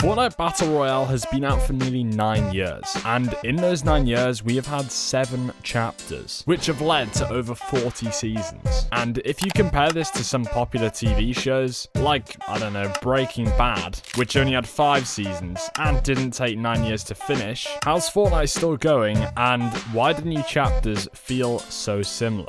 Fortnite Battle Royale has been out for nearly 9 years, and in those 9 years we have had 7 chapters, which have led to over 40 seasons. And if you compare this to some popular TV shows, like, I don't know, Breaking Bad, which only had 5 seasons and didn't take 9 years to finish, how's Fortnite still going, and why do new chapters feel so similar?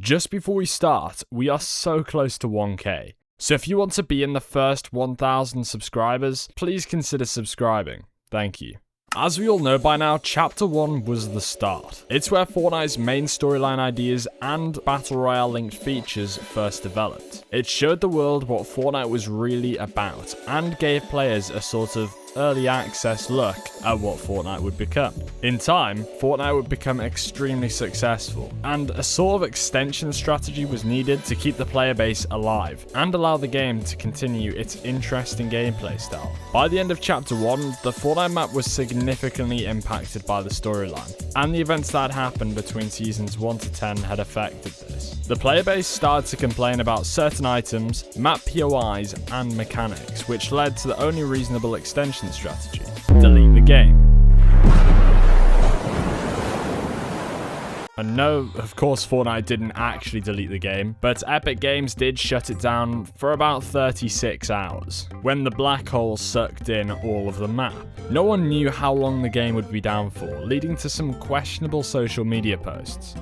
Just before we start, we are so close to 1K. So if you want to be in the first 1,000 subscribers, please consider subscribing. Thank you. As we all know by now, Chapter 1 was the start. It's where Fortnite's main storyline ideas and Battle Royale linked features first developed. It showed the world what Fortnite was really about, and gave players a sort of early access look at what Fortnite would become. In time, Fortnite would become extremely successful, and a sort of extension strategy was needed to keep the player base alive and allow the game to continue its interesting gameplay style. By the end of Chapter 1, the Fortnite map was significantly impacted by the storyline, and the events that happened between seasons 1 to 10 had affected this. The player base started to complain about certain items, map POIs, and mechanics, which led to the only reasonable extension strategy: delete the game. And no, of course Fortnite didn't actually delete the game, but Epic Games did shut it down for about 36 hours, when the black hole sucked in all of the map. No one knew how long the game would be down for, leading to some questionable social media posts.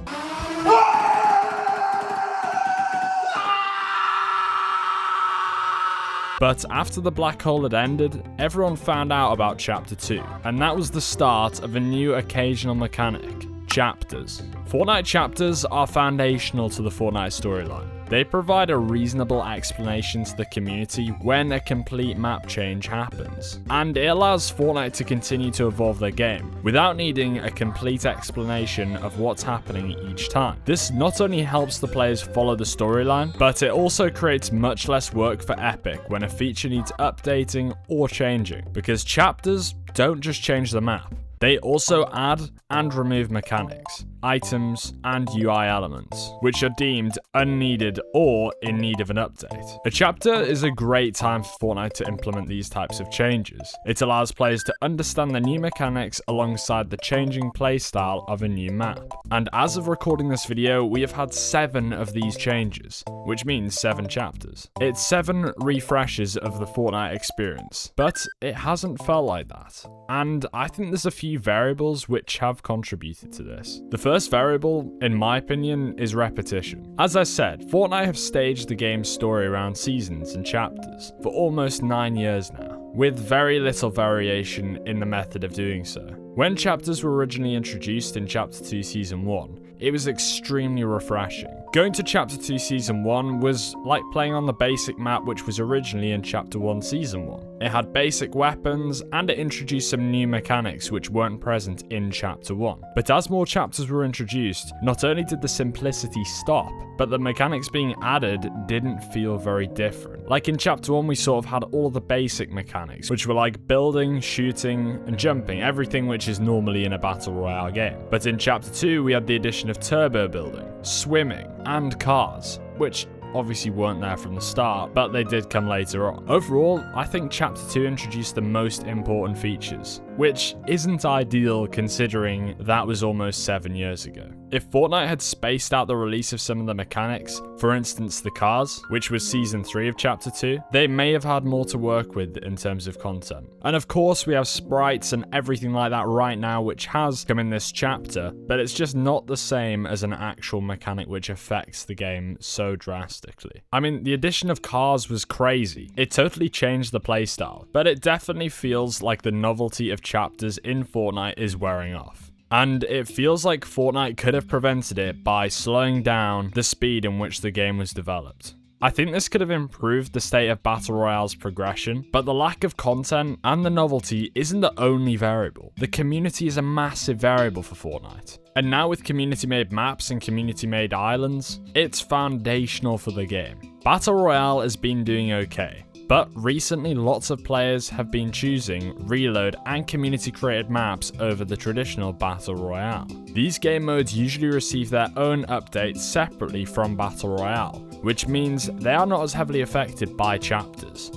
But after the black hole had ended, everyone found out about Chapter 2, and that was the start of a new occasional mechanic: chapters. Fortnite chapters are foundational to the Fortnite storyline. They provide a reasonable explanation to the community when a complete map change happens, and it allows Fortnite to continue to evolve their game without needing a complete explanation of what's happening each time. This not only helps the players follow the storyline, but it also creates much less work for Epic when a feature needs updating or changing, because chapters don't just change the map. They also add and remove mechanics, items, and UI elements, which are deemed unneeded or in need of an update. A chapter is a great time for Fortnite to implement these types of changes. It allows players to understand the new mechanics alongside the changing playstyle of a new map. And as of recording this video, we have had 7 of these changes, which means 7 chapters. It's 7 refreshes of the Fortnite experience, but it hasn't felt like that. And I think there's a few variables which have contributed to this. The first variable, in my opinion, is repetition. As I said, Fortnite have staged the game's story around seasons and chapters for almost 9 years now, with very little variation in the method of doing so. When chapters were originally introduced in Chapter 2 Season 1, it was extremely refreshing. Going to Chapter 2 Season 1 was like playing on the basic map which was originally in Chapter 1 Season 1. It had basic weapons, and it introduced some new mechanics which weren't present in Chapter 1. But as more chapters were introduced, not only did the simplicity stop, but the mechanics being added didn't feel very different. Like in Chapter 1, we sort of had all the basic mechanics, which were like building, shooting, and jumping, everything which is normally in a Battle Royale game. But in Chapter 2, we had the addition of turbo building, swimming, and cars, which obviously weren't there from the start, but they did come later on. Overall, I think Chapter 2 introduced the most important features, which isn't ideal considering that was almost 7 years ago. If Fortnite had spaced out the release of some of the mechanics, for instance the cars, which was Season 3 of Chapter 2, they may have had more to work with in terms of content. And of course we have sprites and everything like that right now which has come in this chapter, but it's just not the same as an actual mechanic which affects the game so drastically. I mean, the addition of cars was crazy. It totally changed the playstyle, but it definitely feels like the novelty of chapters in Fortnite is wearing off. And it feels like Fortnite could have prevented it by slowing down the speed in which the game was developed. I think this could have improved the state of Battle Royale's progression, but the lack of content and the novelty isn't the only variable. The community is a massive variable for Fortnite. And now with community-made maps and community-made islands, it's foundational for the game. Battle Royale has been doing okay, but recently lots of players have been choosing reload and community-created maps over the traditional Battle Royale. These game modes usually receive their own updates separately from Battle Royale, which means they are not as heavily affected by chapters.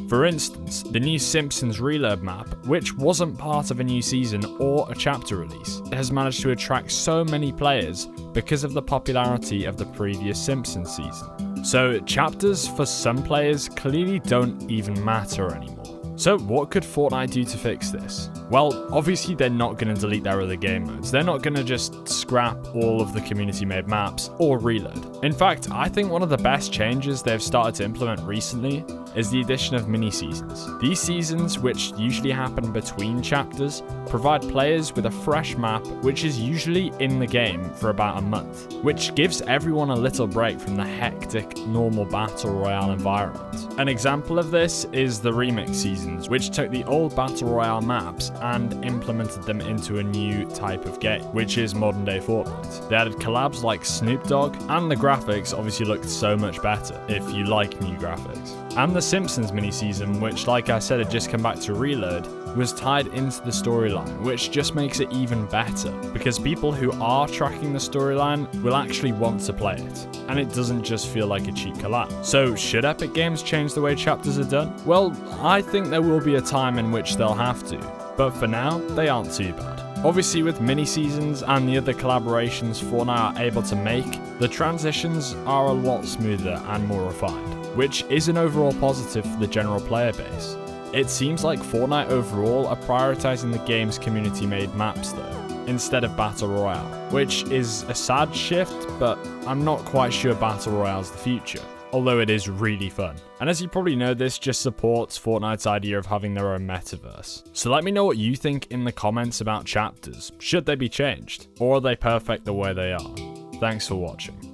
For instance, the new Simpsons Reload map, which wasn't part of a new season or a chapter release, has managed to attract so many players because of the popularity of the previous Simpsons season. So chapters for some players clearly don't even matter anymore. So what could Fortnite do to fix this? Well, obviously they're not going to delete their other game modes. They're not going to just scrap all of the community-made maps or reload. In fact, I think one of the best changes they've started to implement recently is the addition of mini-seasons. These seasons, which usually happen between chapters, provide players with a fresh map which is usually in the game for about a month, which gives everyone a little break from the hectic, normal Battle Royale environment. An example of this is the Remix seasons, which took the old Battle Royale maps and implemented them into a new type of game, which is modern day Fortnite. They added collabs like Snoop Dogg, and the graphics obviously looked so much better, if you like new graphics. And the Simpsons mini-season, which like I said had just come back to Reload, was tied into the storyline, which just makes it even better, because people who are tracking the storyline will actually want to play it, and it doesn't just feel like a cheap collab. So should Epic Games change the way chapters are done? Well, I think there will be a time in which they'll have to, but for now, they aren't too bad. Obviously with mini-seasons and the other collaborations Fortnite are able to make, the transitions are a lot smoother and more refined, which is an overall positive for the general player base. It seems like Fortnite overall are prioritizing the game's community-made maps though, instead of Battle Royale, which is a sad shift, but I'm not quite sure Battle Royale's the future, although it is really fun. And as you probably know, this just supports Fortnite's idea of having their own metaverse. So let me know what you think in the comments about chapters. Should they be changed? Or are they perfect the way they are? Thanks for watching.